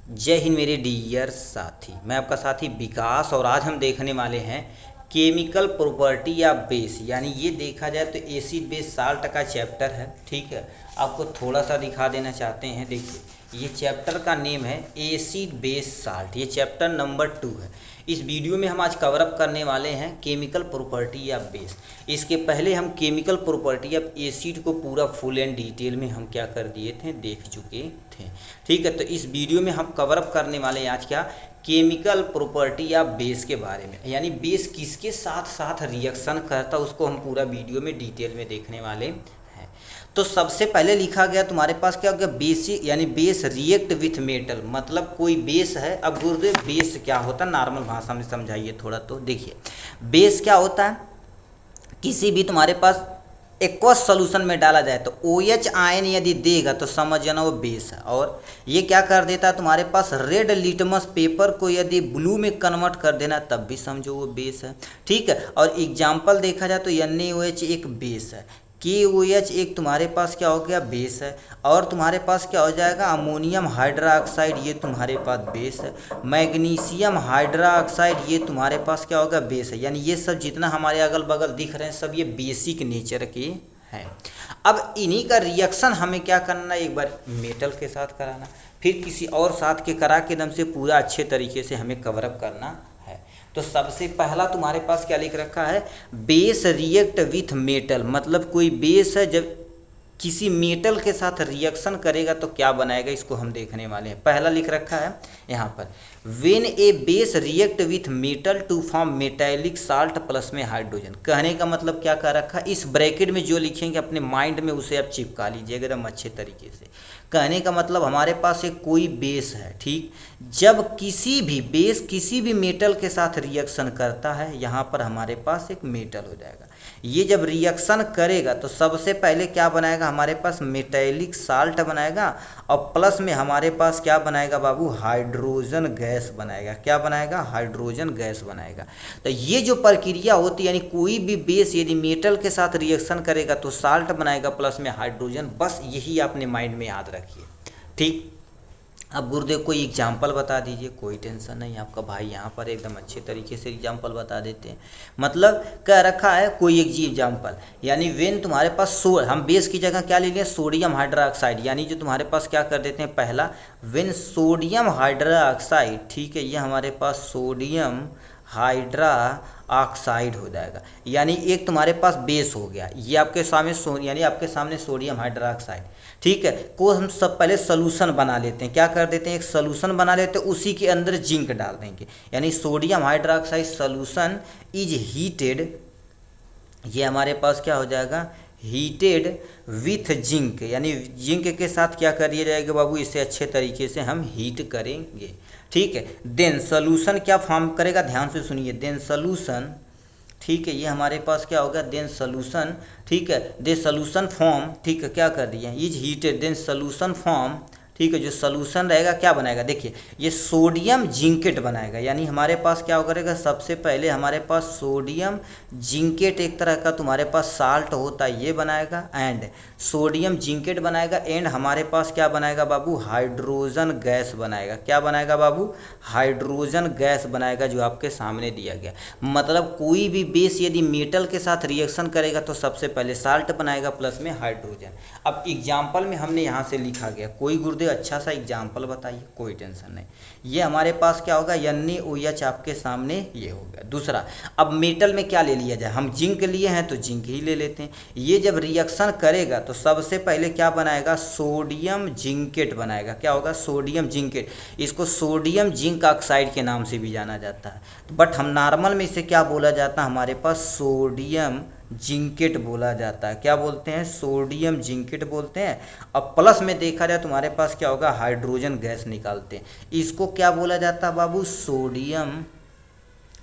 जय हिंद मेरे डियर साथी। मैं आपका साथी विकास और आज हम देखने वाले हैं केमिकल प्रॉपर्टी या बेस। यानी ये देखा जाए तो एसिड बेस साल्ट का चैप्टर है। ठीक है, आपको थोड़ा सा दिखा देना चाहते हैं। देखिए, ये चैप्टर का नेम है एसिड बेस साल्ट। ये चैप्टर नंबर 2 है। इस वीडियो में हम आज कवर अप करने वाले हैं केमिकल प्रॉपर्टी या बेस। इसके पहले हम केमिकल प्रॉपर्टी ऑफ एसिड को पूरा फुल एंड डिटेल में हम क्या कर दिए थे, देख चुके थे। ठीक है, तो इस वीडियो में हम कवर अप करने वाले हैं आज क्या, केमिकल प्रॉपर्टी या बेस के बारे में। यानी बेस किसके साथ साथ रिएक्शन करता, उसको हम पूरा वीडियो में डिटेल में देखने वाले हैं। तो सबसे पहले लिखा गया तुम्हारे पास क्या हो गया, बेसिक यानी बेस रिएक्ट विथ मेटल। मतलब कोई बेस है। अब गुरुदेव बेस क्या होता है, नॉर्मल भाषा में समझाइए थोड़ा। तो देखिए, बेस क्या होता है, किसी भी तुम्हारे पास एक्वस सॉल्यूशन में डाला जाए तो OH आयन यदि देगा तो समझ जाना वो बेस है। और ये क्या कर देता है, तुम्हारे पास रेड लिटमस पेपर को यदि ब्लू में कन्वर्ट कर देना तब भी समझो वो बेस है। ठीक है, और एग्जाम्पल देखा जाए तो NaOH एक बेस है, KOH एक तुम्हारे पास क्या हो गया, बेस है। और तुम्हारे पास क्या हो जाएगा, अमोनियम हाइड्रोक्साइड, ये तुम्हारे पास बेस है। मैग्नीशियम हाइड्रोक्साइड, ये तुम्हारे पास क्या होगा, बेस है। यानी ये सब जितना हमारे अगल बगल दिख रहे हैं सब ये बेसिक नेचर के हैं। अब इन्हीं का रिएक्शन हमें क्या करना है, एक बार मेटल के साथ कराना, फिर किसी और साथ के करा के दम से पूरा अच्छे तरीके से हमें कवरअप करना है। तो सबसे पहला तुम्हारे पास क्या लिख रखा है, बेस रिएक्ट विथ मेटल। मतलब कोई बेस है, जब किसी मेटल के साथ रिएक्शन करेगा तो क्या बनाएगा, इसको हम देखने वाले हैं। पहला लिख रखा है यहाँ पर, when a base react with metal to form metallic salt plus में हाइड्रोजन। कहने का मतलब क्या कर रखा है, इस ब्रैकेट में जो लिखेंगे अपने माइंड में उसे आप चिपका लीजिए एकदम अच्छे तरीके से। कहने का मतलब हमारे पास एक कोई बेस है, ठीक, जब किसी भी बेस किसी भी मेटल के साथ रिएक्शन करता है, यहाँ पर हमारे पास एक मेटल हो जाएगा। ये जब रिएक्शन करेगा तो सबसे पहले क्या बनाएगा, हमारे पास मेटालिक साल्ट बनाएगा और प्लस में हमारे पास क्या बनाएगा बाबू, हाइड्रोजन गैस बनाएगा। क्या बनाएगा, हाइड्रोजन गैस बनाएगा। तो ये जो प्रक्रिया होती है, यानी कोई भी बेस यदि मेटल के साथ रिएक्शन करेगा तो साल्ट बनाएगा प्लस में हाइड्रोजन। बस यही आपने माइंड में याद रखिए। ठीक, अब गुरुदेव कोई एग्जाम्पल बता दीजिए। कोई टेंशन नहीं, आपका भाई यहाँ पर एकदम अच्छे तरीके से एग्जाम्पल बता देते हैं। मतलब कह रखा है कोई एक जी एग्जाम्पल, यानी वेन तुम्हारे पास हम बेस की जगह क्या ले लिया, सोडियम हाइड्रोक्साइड। यानी जो तुम्हारे पास क्या कर देते हैं, पहला वेन सोडियम हाइड्रोक्साइड, ठीक है, ये हमारे पास सोडियम हाइड्रोक्साइड हो जाएगा। यानी एक तुम्हारे पास बेस हो गया, ये आपके सामने यानी आपके सामने सोडियम हाइड्रोक्साइड, ठीक है, को हम सब पहले सॉल्यूशन बना लेते हैं। क्या कर देते हैं, एक सॉल्यूशन बना लेते हैं, उसी के अंदर जिंक डाल देंगे। यानी sodium hydroxide solution is heated, ये हमारे पास क्या हो जाएगा, हीटेड विथ जिंक। यानी जिंक के साथ क्या करिए जाएगा बाबू, इसे अच्छे तरीके से हम हीट करेंगे। ठीक है, देन सॉल्यूशन क्या फॉर्म करेगा, ध्यान से सुनिए, देन सॉल्यूशन, ठीक है, ये हमारे पास क्या होगा, देन सॉल्यूशन, ठीक है, दे सॉल्यूशन फॉर्म, ठीक है, क्या कर दिया, is heated, then solution form, ठीक है, जो सॉल्यूशन रहेगा क्या बनाएगा, देखिए ये सोडियम जिंकेट बनाएगा। यानी हमारे पास क्या करेगा, सबसे पहले हमारे पास सोडियम जिंकेट एक तरह का तुम्हारे पास साल्ट होता है, ये बनाएगा, एंड सोडियम जिंकेट बनाएगा, एंड हमारे पास क्या बनाएगा बाबू, हाइड्रोजन गैस बनाएगा। क्या बनाएगा बाबू, हाइड्रोजन गैस बनाएगा, जो आपके सामने दिया गया। मतलब कोई भी बेस यदि मेटल के साथ रिएक्शन करेगा तो सबसे पहले साल्ट बनाएगा प्लस में हाइड्रोजन। अब एग्जाम्पल में हमने यहाँ से लिखा गया, कोई गुरुदेव अच्छा सा एग्जाम्पल बताइए। कोई टेंशन नहीं, ये हमारे पास क्या होगा, NaOH आपके सामने ये हो गया। दूसरा, अब मेटल में क्या ले लिया जाए, हम जिंक लिए हैं तो जिंक ही ले लेते हैं। ये जब रिएक्शन करेगा तो सबसे पहले क्या बनाएगा, सोडियम जिंकेट बनाएगा। क्या होगा, सोडियम जिंकेट। इसको सोडियम जिंक ऑक्साइड के नाम से भी जाना जाता है, बट हम नॉर्मल में इसे क्या बोला जाता है, हमारे पास सोडियम जिंकेट बोला जाता है। क्या बोलते हैं, सोडियम जिंकेट बोलते हैं। अब प्लस में देखा जाए तुम्हारे पास क्या होगा, हाइड्रोजन गैस निकालते हैं। इसको क्या बोला जाता है बाबू, सोडियम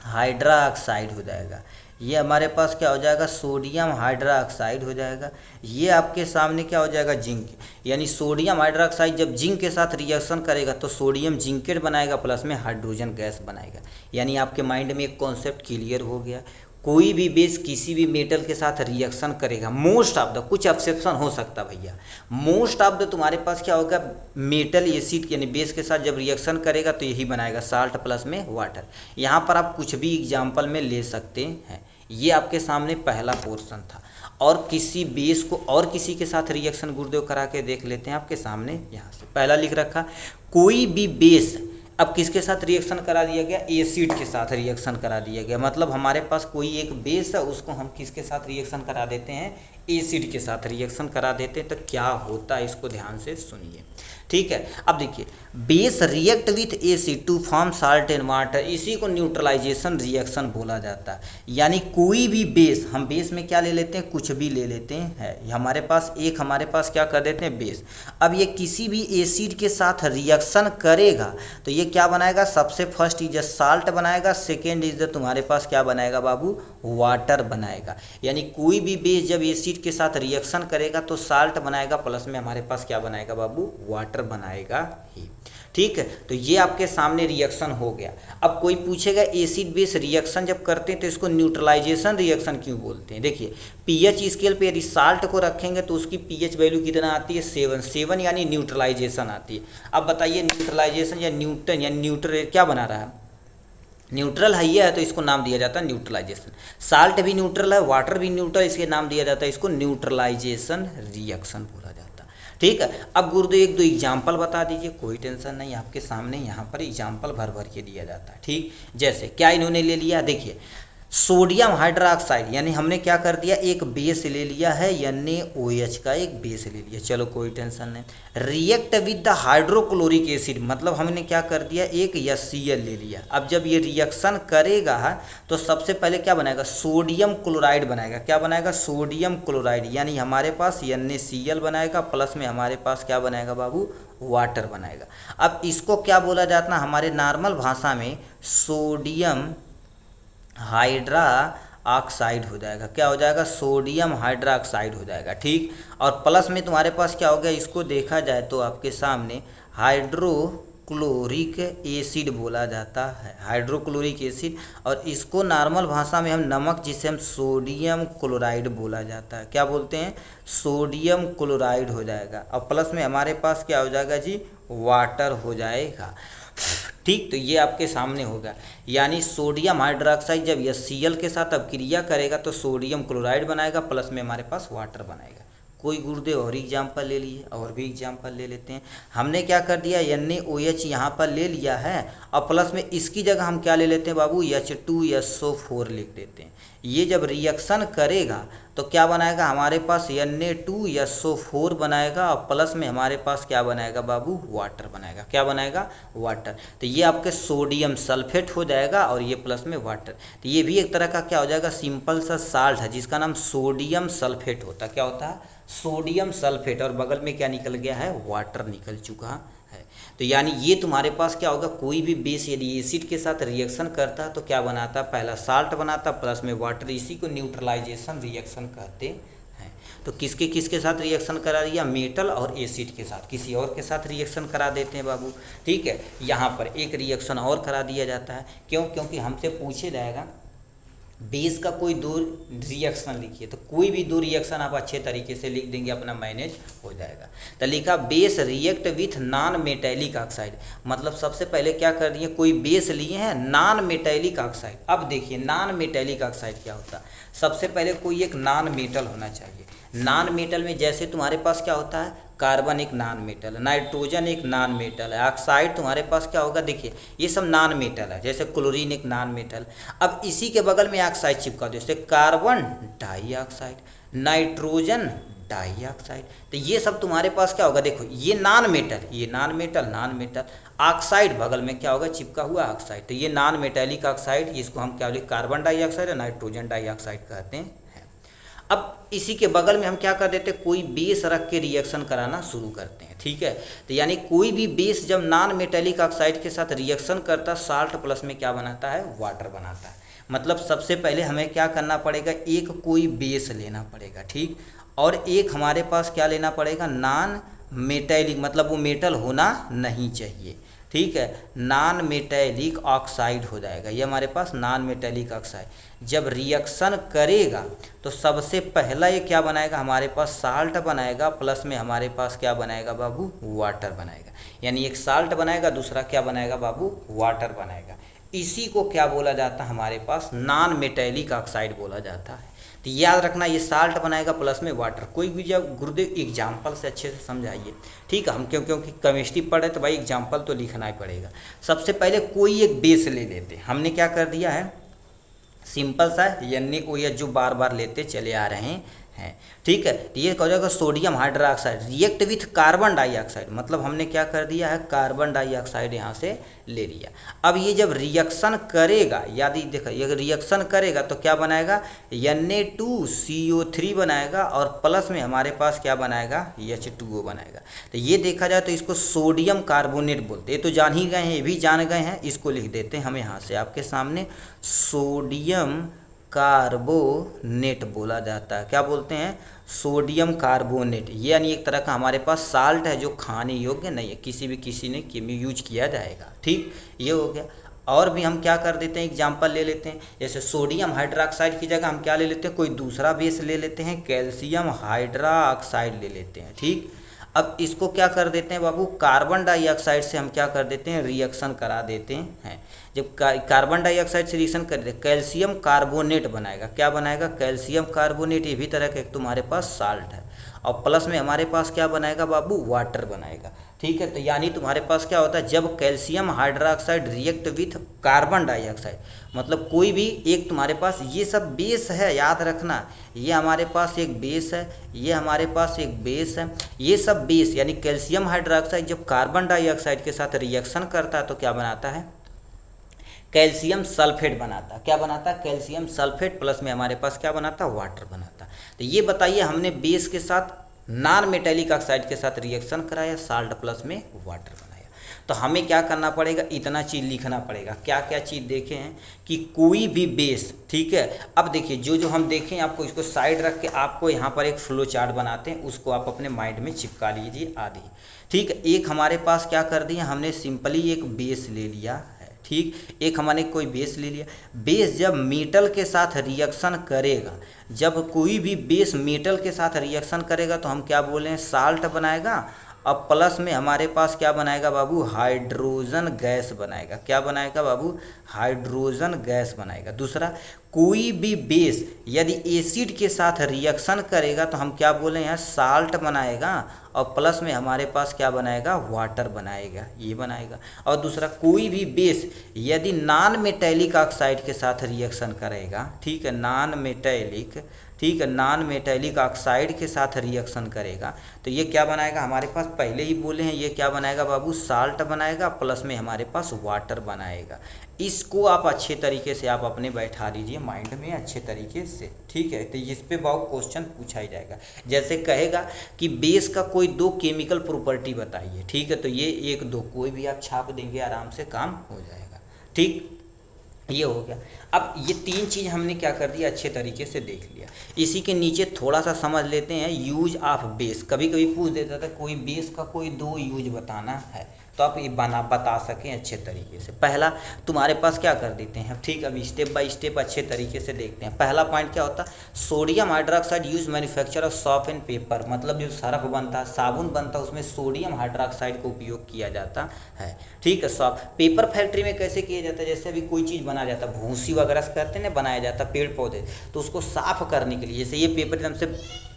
हाइड्रोक्साइड हो जाएगा। ये हमारे पास क्या हो जाएगा, सोडियम हाइड्रोक्साइड हो जाएगा। ये आपके सामने क्या हो जाएगा, जिंक। यानी सोडियम हाइड्रोक्साइड जब जिंक के साथ रिएक्शन करेगा तो सोडियम जिंकेट बनाएगा प्लस में हाइड्रोजन गैस बनाएगा। यानी आपके माइंड में एक कॉन्सेप्ट क्लियर हो गया। कोई भी बेस किसी भी मेटल के साथ रिएक्शन करेगा, मोस्ट ऑफ द, कुछ एक्सेप्शन हो सकता भैया, मोस्ट ऑफ द तुम्हारे पास क्या होगा, मेटल एसिड यानी बेस के साथ जब रिएक्शन करेगा तो यही बनाएगा साल्ट प्लस में वाटर। यहाँ पर आप कुछ भी एग्जाम्पल में ले सकते हैं। ये आपके सामने पहला पोर्शन था। और किसी बेस को और किसी के साथ रिएक्शन गुरुदेव करा के देख लेते हैं आपके सामने। यहाँ से पहला लिख रखा, कोई भी बेस अब किसके साथ रिएक्शन करा दिया गया, एसिड के साथ रिएक्शन करा दिया गया। मतलब हमारे पास कोई एक बेस है, उसको हम किसके साथ रिएक्शन करा देते हैं, एसिड के साथ रिएक्शन करा देते हैं। तो क्या होता है इसको ध्यान से सुनिए, ठीक है। अब देखिए, base react with acid to form salt and water, इसी को न्यूट्रलाइजेशन रिएक्शन बोला जाता है। यानी कोई भी बेस, हम बेस में क्या ले लेते हैं, कुछ भी ले लेते हैं। हमारे पास क्या कर देते हैं, बेस। अब ये किसी भी एसिड के साथ रिएक्शन करेगा तो ये क्या बनाएगा, सबसे फर्स्ट इज साल्ट बनाएगा, सेकेंड इज तुम्हारे पास क्या बनाएगा बाबू, वाटर बनाएगा। यानी कोई भी बेस जब एसिड के साथ रिएक्शन करेगा तो साल्ट बनाएगा, प्लस में हमारे पास क्या बनाएगा बाबू, वाटर बनाएगा ही, ठीक है। तो ये आपके सामने रिएक्शन हो गया। अब कोई पूछेगा एसिड बेस रिएक्शन जब करते हैं तो इसको न्यूट्रलाइजेशन रिएक्शन क्यों बोलते हैं। देखिए, पीएच स्केल पे यदि साल्ट को रखेंगे तो उसकी पीएच वैल्यू कितना आती है, 7 यानी न्यूट्रलाइजेशन आती है। अब बताइए न्यूट्रलाइजेशन या न्यूटन या न्यूट्रल क्या बना रहा है, न्यूट्रल है ये है, तो इसको नाम दिया जाता है न्यूट्रलाइजेशन। साल्ट भी न्यूट्रल है, वाटर भी न्यूट्रल, इसके नाम दिया जाता है इसको न्यूट्रलाइजेशन रिएक्शन बोला जाता है, ठीक है। अब गुरुदेव एक दो एग्जाम्पल बता दीजिए, कोई टेंशन नहीं, आपके सामने यहाँ पर एग्जाम्पल भर भर के दिया जाता है, ठीक। जैसे क्या इन्होंने ले लिया, देखिए सोडियम हाइड्रोक्साइड, यानी हमने क्या कर दिया, एक बेस ले लिया है, NaOH का एक बेस ले लिया, चलो कोई टेंशन नहीं। React with the hydrochloric acid, मतलब हमने क्या कर दिया, एक HCl ले लिया। अब जब ये रिएक्शन करेगा तो सबसे पहले क्या बनाएगा, सोडियम क्लोराइड बनाएगा। क्या बनाएगा, सोडियम क्लोराइड, यानी हमारे पास NaCl बनाएगा, प्लस में हमारे पास क्या बनाएगा बाबू, वाटर बनाएगा। अब इसको क्या बोला जाता है हमारे नॉर्मल भाषा में, सोडियम हाइड्रा ऑक्साइड हो जाएगा। क्या हो जाएगा, सोडियम हाइड्रा ऑक्साइड हो जाएगा, ठीक। और प्लस में तुम्हारे पास क्या हो गया, इसको देखा जाए तो आपके सामने हाइड्रोक्लोरिक एसिड बोला जाता है, हाइड्रोक्लोरिक एसिड। और इसको नॉर्मल भाषा में हम नमक, जिसे हम सोडियम क्लोराइड बोला जाता है, क्या बोलते हैं, सोडियम क्लोराइड हो जाएगा। और प्लस में हमारे पास क्या हो जाएगा जी, वाटर हो जाएगा, ठीक। तो ये आपके सामने होगा, यानी सोडियम हाइड्रोक्साइड जब HCl के साथ अब क्रिया करेगा तो सोडियम क्लोराइड बनाएगा, प्लस में हमारे पास वाटर बनाएगा। कोई गुरुदेव और एग्जाम्पल ले लिए, और भी एग्जाम्पल ले लेते हैं। हमने क्या कर दिया, NaOH यहाँ पर ले लिया है, और प्लस में इसकी जगह हम क्या ले लेते हैं बाबू, H2SO4 लिख देते हैं। ये जब रिएक्शन करेगा तो क्या बनाएगा, हमारे पास Na2SO4 बनाएगा, और प्लस में हमारे पास क्या बनाएगा बाबू, वाटर बनाएगा। क्या बनाएगा, वाटर। तो ये आपके सोडियम सल्फेट हो जाएगा, और ये प्लस में वाटर। तो ये भी एक तरह का क्या हो जाएगा, सिंपल सा साल्ट है, जिसका नाम सोडियम सल्फेट होता है। क्या होता है, सोडियम सल्फेट, और बगल में क्या निकल गया है, वाटर निकल चुका है। तो यानी ये तुम्हारे पास क्या होगा, कोई भी बेस यदि एसिड के साथ रिएक्शन करता है तो क्या बनाता है, पहला साल्ट बनाता, प्लस में वाटर, इसी को न्यूट्रलाइजेशन रिएक्शन कहते हैं। तो किसके किसके साथ रिएक्शन करा दिया, मेटल और एसिड के साथ, किसी और के साथ रिएक्शन करा देते हैं बाबू, ठीक है। यहाँ पर एक रिएक्शन और करा दिया जाता है, क्यों, क्योंकि हमसे पूछे जाएगा बेस का कोई दो रिएक्शन लिखिए, तो कोई भी दो रिएक्शन आप अच्छे तरीके से लिख देंगे, अपना मैनेज हो जाएगा। तो लिखा base react with non metallic oxide, मतलब सबसे पहले क्या कर दिए, कोई बेस लिए हैं नॉन मेटेलिक ऑक्साइड। अब देखिए नॉन मेटेलिक ऑक्साइड क्या होता है, सबसे पहले कोई एक नॉन मेटल होना चाहिए। नॉन मेटल में जैसे तुम्हारे पास क्या होता है, कार्बन एक नॉन मेटल है, नाइट्रोजन एक नॉन मेटल है, ऑक्साइड तुम्हारे पास क्या होगा, देखिए ये सब नॉन मेटल है, जैसे क्लोरीन एक नॉन मेटल। अब इसी के बगल में ऑक्साइड चिपका दो, जैसे कार्बन डाइऑक्साइड, नाइट्रोजन डाइऑक्साइड। तो ये सब तुम्हारे पास क्या होगा, देखो ये नॉन मेटल, ये non metal, non metal, oxide बगल में क्या होगा, चिपका हुआ ऑक्साइड। तो ये नॉन मेटेलिक ऑक्साइड, जिसको हम क्या बोले, कार्बन डाइऑक्साइड या नाइट्रोजन डाइऑक्साइड कहते हैं। अब इसी के बगल में हम क्या कर देते हैं, कोई बेस रख के रिएक्शन कराना शुरू करते हैं, ठीक है। तो यानी कोई भी बेस जब नॉन मेटेलिक ऑक्साइड के साथ रिएक्शन करता, साल्ट प्लस में क्या बनाता है, वाटर बनाता है। मतलब सबसे पहले हमें क्या करना पड़ेगा, एक कोई बेस लेना पड़ेगा, ठीक, और एक हमारे पास क्या लेना पड़ेगा, नॉन मेटेलिक, मतलब वो मेटल होना नहीं चाहिए, ठीक है, नॉन मेटेलिक ऑक्साइड हो जाएगा। ये हमारे पास नॉन मेटेलिक ऑक्साइड जब रिएक्शन करेगा तो सबसे पहला ये क्या बनाएगा, हमारे पास साल्ट बनाएगा, प्लस में हमारे पास क्या बनाएगा बाबू, वाटर बनाएगा। यानी एक साल्ट बनाएगा, दूसरा क्या बनाएगा बाबू, वाटर बनाएगा। इसी को क्या बोला जाता है, हमारे पास नॉन मेटेलिक ऑक्साइड बोला जाता है। तो याद रखना, ये साल्ट बनाएगा प्लस में वाटर। कोई भी जब गुरुदेव एग्जाम्पल से अच्छे से समझाइए, ठीक है। हम क्योंकि केमिस्ट्री पढ़े तो भाई एग्जाम्पल तो लिखना ही पड़ेगा। सबसे पहले कोई एक बेस ले लेते हैं, हमने क्या कर दिया है, सिंपल सा NaOH जो बार बार लेते चले आ रहे हैं, ठीक है। तो ये कह जाएगा sodium hydroxide react with carbon dioxide, मतलब हमने क्या कर दिया है, कार्बन डाइऑक्साइड यहाँ से ले लिया। अब ये जब रिएक्शन करेगा, यदि देखा ये रिएक्शन करेगा तो क्या बनाएगा, Na2CO3 बनाएगा और प्लस में हमारे पास क्या बनाएगा, H2O बनाएगा। तो ये देखा जाए तो इसको सोडियम कार्बोनेट बोलते हैं। ये तो जान ही गए हैं, ये भी जान गए हैं, इसको लिख देते हैं हम यहाँ से आपके सामने, सोडियम कार्बोनेट बोला जाता है। क्या बोलते हैं, सोडियम कार्बोनेट। ये यानी एक तरह का हमारे पास साल्ट है जो खाने योग्य नहीं है, किसी ने यूज किया जाएगा, ठीक। ये हो गया। और भी हम क्या कर देते हैं, एग्जाम्पल ले लेते हैं, जैसे सोडियम हाइड्रोक्साइड की जगह हम क्या ले लेते हैं, कोई दूसरा बेस ले लेते हैं, कैल्शियम हाइड्रोक्साइड ले लेते हैं, ठीक। अब इसको क्या कर देते हैं बाबू, कार्बन डाइऑक्साइड से हम क्या कर देते हैं, रिएक्शन करा देते हैं। जब कार्बन डाइऑक्साइड से रिएक्शन कर दे, कैल्शियम कार्बोनेट बनाएगा। क्या बनाएगा, कैल्शियम कार्बोनेट। ये भी तरह का एक तुम्हारे पास साल्ट है, और प्लस में हमारे पास क्या बनाएगा बाबू, वाटर बनाएगा, ठीक है। तो यानी तुम्हारे पास क्या होता है, जब calcium hydroxide react with carbon dioxide, मतलब कोई भी एक तुम्हारे पास, ये सब बेस है, याद रखना, ये हमारे पास एक बेस है, ये हमारे पास एक बेस है, ये सब बेस। यानी कैल्शियम हाइड्रोक्साइड जब कार्बन डाइऑक्साइड के साथ रिएक्शन करता है तो क्या बनाता है, कैल्शियम सल्फेट बनाता है। क्या बनाता है, कैल्शियम सल्फेट, प्लस में हमारे पास क्या बनाता है, वाटर बनाता है। तो ये बताइए, हमने बेस के साथ नॉन मेटेलिक ऑक्साइड के साथ रिएक्शन कराया, साल्ट प्लस में वाटर बनाया। तो हमें क्या करना पड़ेगा, इतना चीज़ लिखना पड़ेगा। क्या क्या चीज़ देखे हैं कि कोई भी बेस, ठीक है। अब देखिए जो हम देखें, आपको इसको साइड रख के आपको यहाँ पर एक फ्लो चार्ट बनाते हैं, उसको आप अपने माइंड में चिपका लीजिए आदि, ठीक है। एक हमारे पास क्या कर दिया, हमने सिंपली एक बेस ले लिया है, ठीक। एक हमने कोई बेस ले लिया। बेस जब मेटल के साथ रिएक्शन करेगा, जब कोई भी बेस मेटल के साथ रिएक्शन करेगा तो हम क्या बोले हैं, साल्ट बनाएगा। अब प्लस में हमारे पास क्या बनाएगा बाबू, हाइड्रोजन गैस बनाएगा। क्या बनाएगा बाबू, हाइड्रोजन गैस बनाएगा। दूसरा, कोई भी बेस यदि एसिड के साथ रिएक्शन करेगा तो हम क्या बोले हैं, साल्ट बनाएगा, और प्लस में हमारे पास क्या बनाएगा, वाटर बनाएगा, ये बनाएगा। और दूसरा, कोई भी बेस यदि नॉन मेटेलिक ऑक्साइड के साथ रिएक्शन करेगा, ठीक है, नॉन मेटेलिक, ठीक है, नॉन मेटेलिक ऑक्साइड के साथ रिएक्शन करेगा तो ये क्या बनाएगा, हमारे पास पहले ही बोले हैं, ये क्या बनाएगा बाबू, साल्ट बनाएगा, प्लस में हमारे पास वाटर बनाएगा। इसको आप अच्छे तरीके से आप अपने बैठा लीजिए माइंड में अच्छे तरीके से, ठीक है। तो इस पे बहुत क्वेश्चन पूछा ही जाएगा। जैसे कहेगा कि बेस का कोई दो केमिकल प्रॉपर्टी बताइए, ठीक है, तो ये एक दो कोई भी आप छाप देंगे, आराम से काम हो जाएगा, ठीक। ये हो गया। अब ये तीन चीज़ हमने क्या कर दिया, अच्छे तरीके से देख लिया। इसी के नीचे थोड़ा सा समझ लेते हैं यूज ऑफ बेस। कभी कभी पूछ देता था कोई बेस का कोई दो यूज बताना है, तो आप ये बता सकें अच्छे तरीके से। पहला तुम्हारे पास क्या कर देते हैं, ठीक, अभी स्टेप बाय स्टेप अच्छे तरीके से देखते हैं। पहला पॉइंट क्या होता है, sodium hydroxide use manufacture of shop and paper, मतलब जो सर्फ बनता है, साबुन बनता है, उसमें सोडियम हाइड्रोक्साइड का उपयोग किया जाता है, ठीक है। सॉप पेपर फैक्ट्री में कैसे किया जाता है, जैसे अभी कोई चीज़ बनाया जाता है, भूसी वगैरह से करते हैं ना, बनाया जाता है पेड़ पौधे, तो उसको साफ करने के लिए, जैसे ये पेपर एकदम से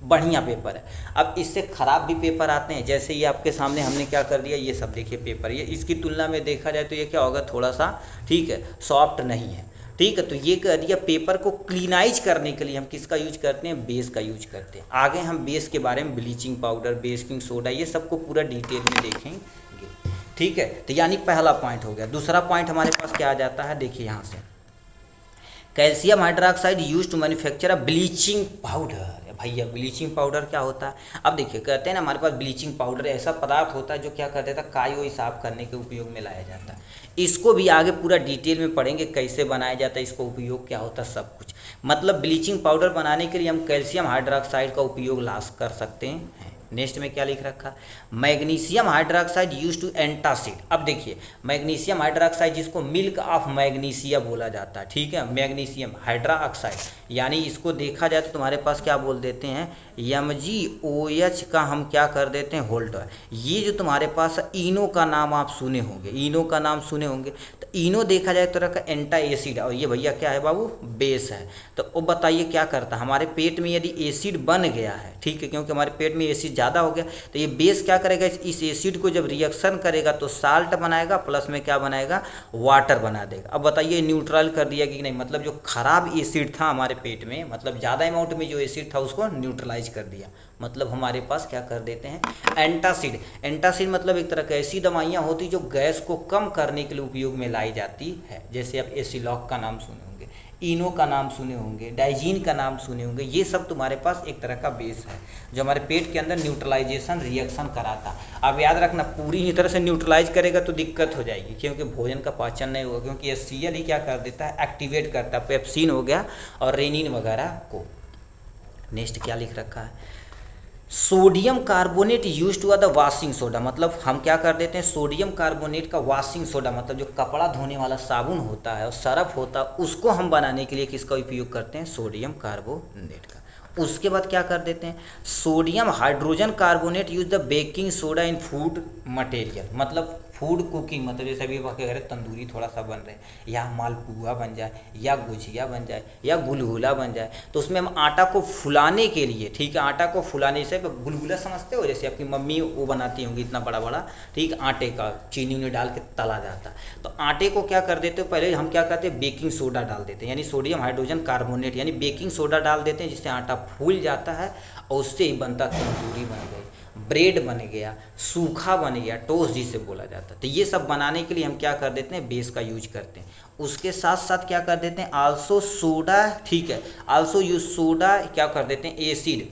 बढ़िया पेपर है। अब इससे ख़राब भी पेपर आते हैं, जैसे ये आपके सामने हमने क्या कर दिया, ये सब देखिए पेपर, ये इसकी तुलना में देखा जाए तो ये क्या होगा, थोड़ा सा, ठीक है, सॉफ्ट नहीं है, ठीक है। तो ये कह दिया पेपर को क्लीनाइज करने के लिए हम किसका यूज करते हैं, बेस का यूज करते हैं। आगे हम बेस के बारे में ब्लीचिंग पाउडर, बेकिंग सोडा, ये सबको पूरा डिटेल में देखेंगे, ठीक है। तो यानी पहला पॉइंट हो गया। दूसरा पॉइंट हमारे पास क्या आ जाता है, देखिए यहाँ से, calcium hydroxide use to manufacture a bleaching powder. भैया ब्लीचिंग पाउडर क्या होता है, अब देखिए कहते हैं ना हमारे पास ब्लीचिंग पाउडर ऐसा पदार्थ होता है जो क्या कर देता है, काई वाई साफ करने के उपयोग में लाया जाता है। इसको भी आगे पूरा डिटेल में पढ़ेंगे कैसे बनाया जाता है, इसको उपयोग क्या होता है, सब कुछ। मतलब ब्लीचिंग पाउडर बनाने के लिए हम कैल्शियम हाइड्रोक्साइड का उपयोग कर सकते हैं, नेक्स्ट में क्या लिख रखा, magnesium hydroxide use to antacid. अब देखिए मैग्नीशियम हाइड्रोक्साइड जिसको मिल्क ऑफ मैग्नीशिया बोला जाता है, ठीक है, मैग्नीशियम हाइड्रोक्साइड यानी इसको देखा जाए तो तुम्हारे पास क्या बोल देते हैं, MgOH का हम क्या कर देते हैं, होल्ट। ये जो तुम्हारे पास इनो का नाम आप सुने होंगे, इनो का नाम सुने होंगे, तो इनो देखा जाए तरह का एंटा एसिड, और ये भैया क्या है बाबू, बेस है। तो वो बताइए क्या करता है, हमारे पेट में यदि एसिड बन गया है, ठीक है, क्योंकि हमारे पेट में एसिड ज़्यादा हो गया, तो ये बेस क्या करेगा, इस एसिड को जब रिएक्शन करेगा तो साल्ट बनाएगा, प्लस में क्या बनाएगा, वाटर बना देगा। अब बताइए न्यूट्रल कर दिया कि नहीं, मतलब जो खराब एसिड था हमारे पेट में, मतलब ज़्यादा अमाउंट में जो एसिड था उसको न्यूट्रलाइज कर दिया, मतलब हमारे पास क्या कर देते हैं, एंटासिड। एंटासिड मतलब एक तरह की ऐसी दवाइयाँ होती जो गैस को कम करने के लिए उपयोग में लाई जाती है। जैसे आप एसिलॉक का नाम सुने होंगे, इनो का नाम सुने होंगे, डाइजीन का नाम सुने होंगे, ये सब तुम्हारे पास एक तरह का बेस है जो हमारे पेट के अंदर न्यूट्रलाइजेशन रिएक्शन कराता। अब याद रखना पूरी ही तरह से न्यूट्रलाइज करेगा तो दिक्कत हो जाएगी, क्योंकि भोजन का पाचन नहीं होगा, क्योंकि HCl ही क्या कर देता है, एक्टिवेट करता है पेप्सिन हो गया और रेनिन वगैरह को। नेक्स्ट क्या लिख रखा है, sodium carbonate use to the washing soda, मतलब हम क्या कर देते हैं, सोडियम कार्बोनेट का वॉशिंग सोडा, मतलब जो कपड़ा धोने वाला साबुन होता है और सरफ होता है, उसको हम बनाने के लिए किसका उपयोग करते हैं, सोडियम कार्बोनेट का। उसके बाद क्या कर देते हैं, sodium hydrogen carbonate use the baking soda in food material, मतलब फूड कुकिंग, मतलब जैसे अभी आपके घर तंदूरी थोड़ा सा बन रहे हैं, या मालपुआ बन जाए, या गुजिया बन जाए, या गुलगुला बन जाए, तो उसमें हम आटा को फुलाने के लिए, ठीक है, आटा को फुलाने से गुलगुला समझते हो, जैसे आपकी मम्मी वो बनाती होंगी इतना बड़ा बड़ा, ठीक, आटे का चीनी में डाल के तला जाता, तो आटे को क्या कर देते हो, पहले हम क्या करते हैं, बेकिंग सोडा डाल देते हैं, यानी सोडियम हाइड्रोजन कार्बोनेट यानी बेकिंग सोडा डाल देते हैं, जिससे आटा फूल जाता है और उससे ही बनता तंदूरी बन गई, ब्रेड बन गया, सूखा बन गया, टोस्ट जिसे बोला जाता है। तो ये सब बनाने के लिए हम क्या कर देते हैं, बेस का यूज करते हैं। उसके साथ साथ क्या कर देते हैं, आल्सो सोडा, ठीक है, आल्सो यूज सोडा, क्या कर देते हैं, एसिड,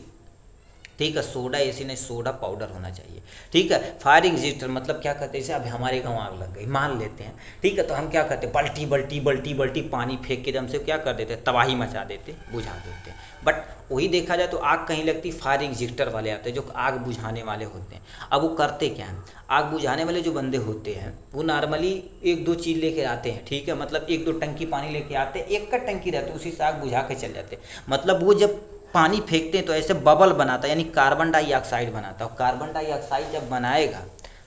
ठीक है, सोडा एसिड नहीं, सोडा पाउडर होना चाहिए, ठीक है। फायर एग्जिस्टर मतलब क्या करते हैं, जैसे अभी हमारे गांव आग लग गई मान लेते हैं, ठीक है, तो हम क्या करते हैं, बल्टी बल्टी बल्टी बल्टी पानी फेंक के हम से क्या कर देते हैं, तबाही मचा देते, बुझा देते हैं। बट वही देखा जाए तो आग कहीं लगती, फायर एग्जिस्टर वाले आते हैं जो आग बुझाने वाले होते हैं। अब वो करते क्या हैं, आग बुझाने वाले जो बंदे होते हैं वो नॉर्मली एक दो चीज़ लेके आते हैं, ठीक है, मतलब एक दो टंकी पानी लेके आते हैं, एक का टंकी रहती है, उसी से आग बुझा के चल जाते हैं। मतलब वो जब पानी फेंकते हैं तो ऐसे बबल बनाता है, यानी कार्बन डाइऑक्साइड बनाता है, और कार्बन डाइऑक्साइड जब बनाएगा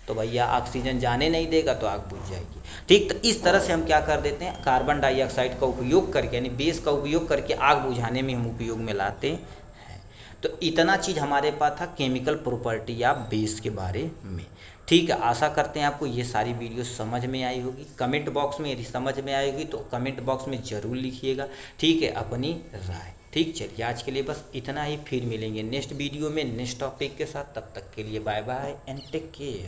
तो भैया ऑक्सीजन जाने नहीं देगा तो आग बुझ जाएगी, ठीक। तो इस तरह से हम क्या कर देते हैं, कार्बन डाइऑक्साइड का उपयोग करके, यानी बेस का उपयोग करके आग बुझाने में हम उपयोग में लाते हैं। तो इतना चीज़ हमारे पास था केमिकल प्रॉपर्टी या बेस के बारे में, ठीक है। आशा करते हैं आपको ये सारी वीडियो समझ में आई होगी। कमेंट बॉक्स में यदि समझ में आएगी तो कमेंट बॉक्स में ज़रूर लिखिएगा, ठीक है, अपनी राय, ठीक। चलिए आज के लिए बस इतना ही, फिर मिलेंगे नेक्स्ट वीडियो में नेक्स्ट टॉपिक के साथ, तब तक के लिए bye bye and take care.